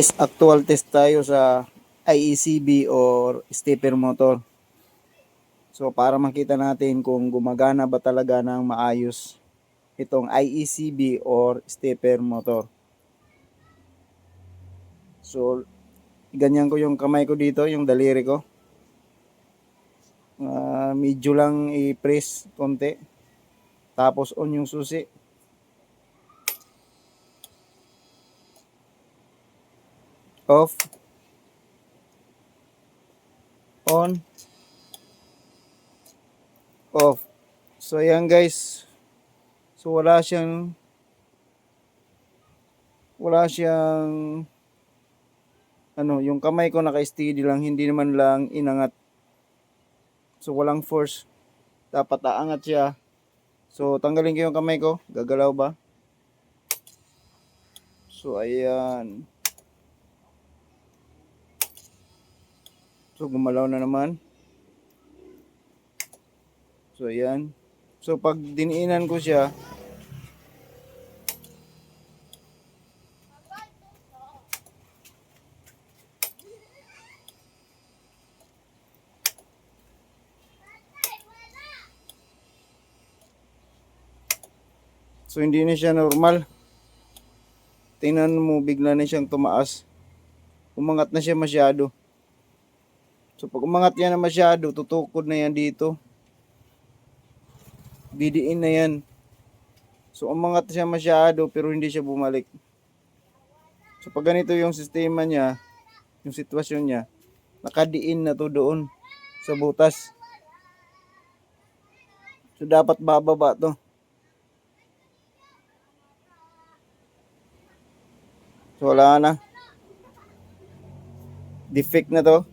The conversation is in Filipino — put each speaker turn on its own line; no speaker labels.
Actual test tayo sa IECB or stepper motor. So para makita natin kung gumagana ba talaga ng maayos itong IECB or stepper motor. So ganyan ko yung kamay ko dito, yung daliri ko. Medyo lang i-press konti. Tapos on yung susi. Off. On. Off. So ayan guys. So wala siyang yung kamay ko naka-steady lang, hindi naman lang inangat. So walang force. Dapat aangat siya. So tanggalin ko yung kamay ko. Gagalaw ba? So ayan. So gumalaw na naman. So ayan. So pag diniinan ko siya, so hindi na siya normal. Tingnan mo, bigla na siyang tumaas. Umangat na siya masyado. So pag umangat yan na masyado, tutukod na yan dito. Didiin na yan. So umangat siya masyado pero hindi siya bumalik. So pag ganito yung sistema niya, yung sitwasyon niya, nakadiin na to doon sa butas. So dapat bababa to. So wala na. Defect na to.